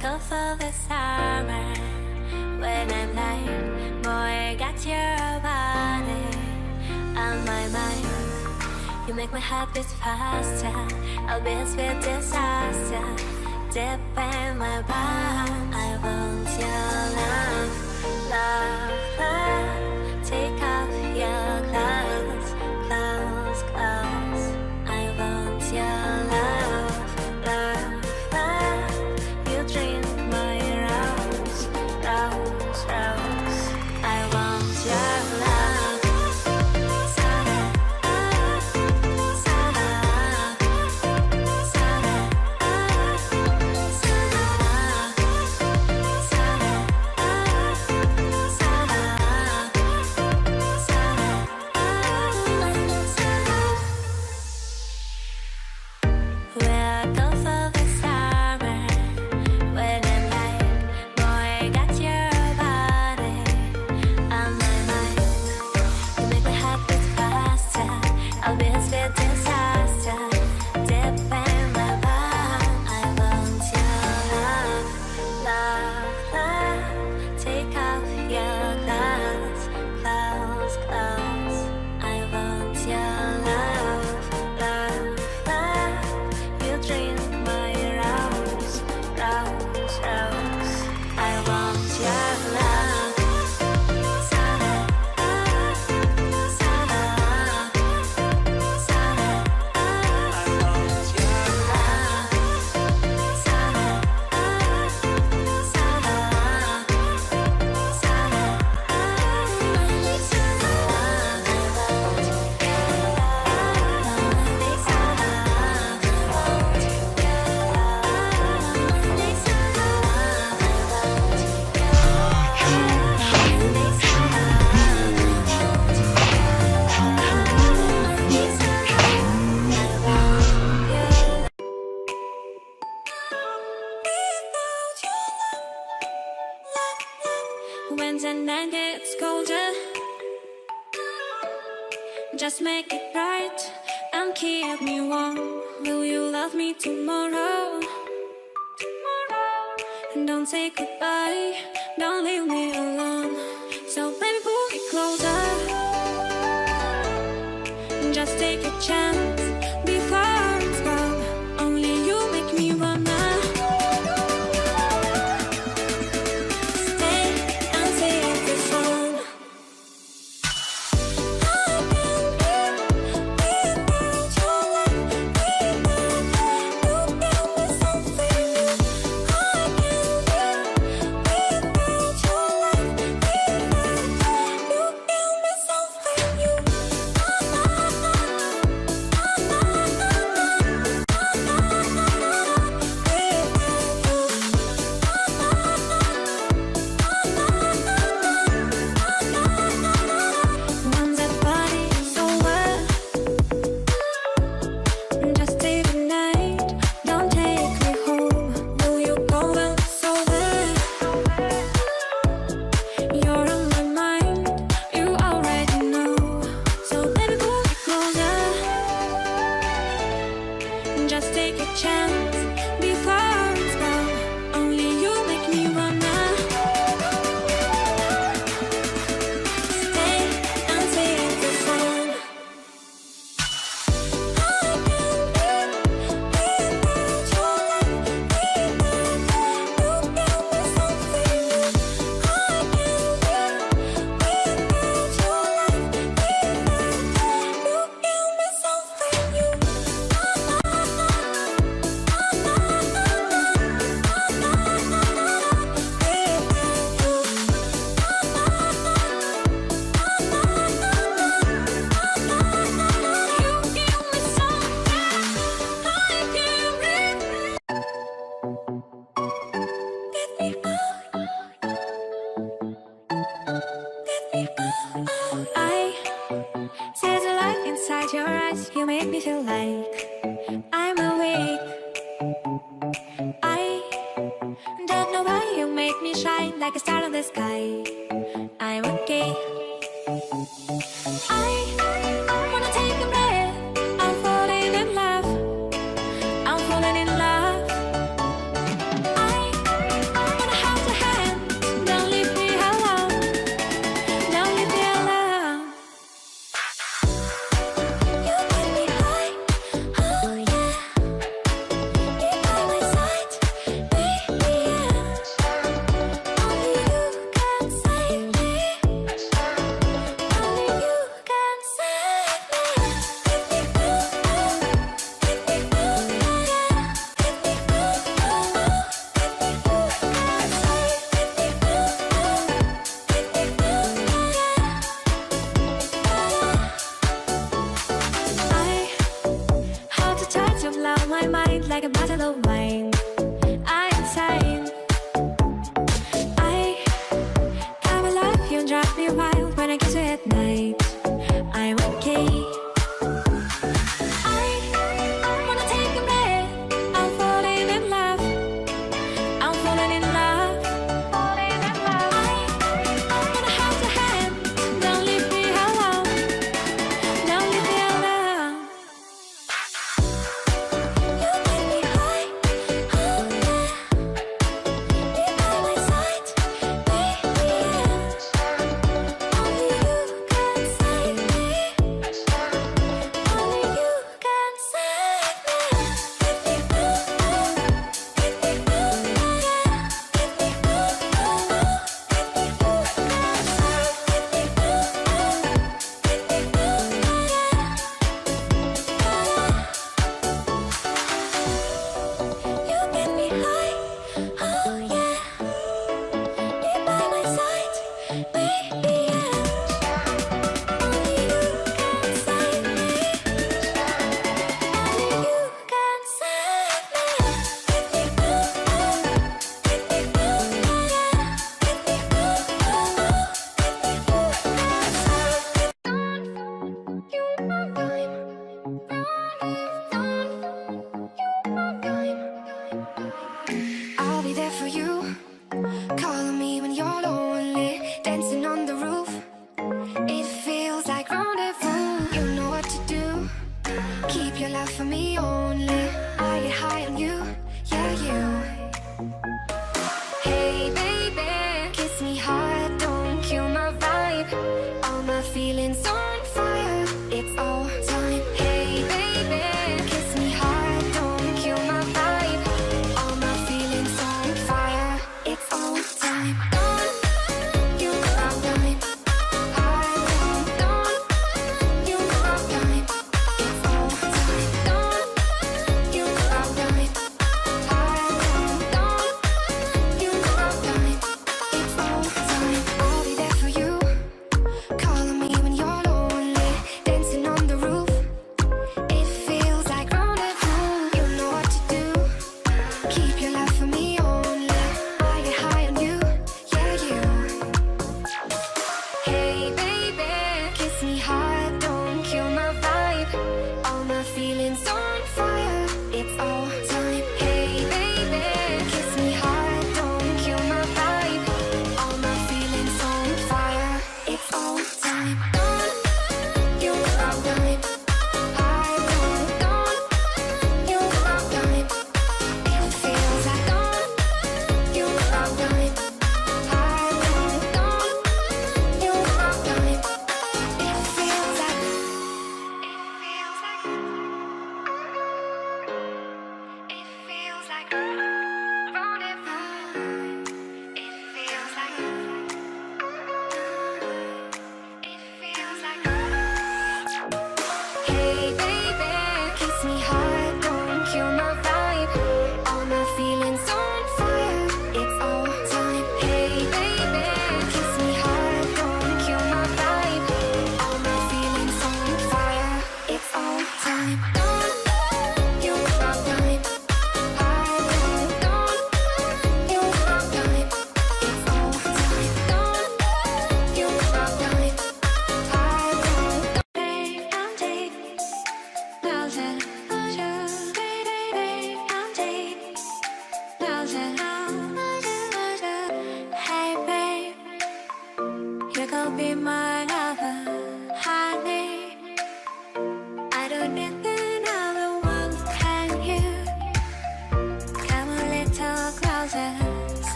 cold for the summer. When I'm lying, boy, got your body on my mind. You make my heart beat faster. I'll be a sweet disaster. Deep in my bones, I want your love, love, love. Take off your clothes, clothes, clothes. I want your love, love, love. You drink my rose, rose, rose. I want your love. When the night gets colder, just make it bright and keep me warm. Will you love me tomorrow? And don't say goodbye, don't leave me alone. So baby, pull me closer. Just take a chance before it's gone. Only you make me wanna you make me feel like I'm awake. I don't know why you make me shine like a star in the sky. I'm okay. I wanna take a breath. I'm falling in love. I'm falling in love. I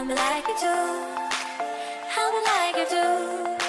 me like you do. How me like you do.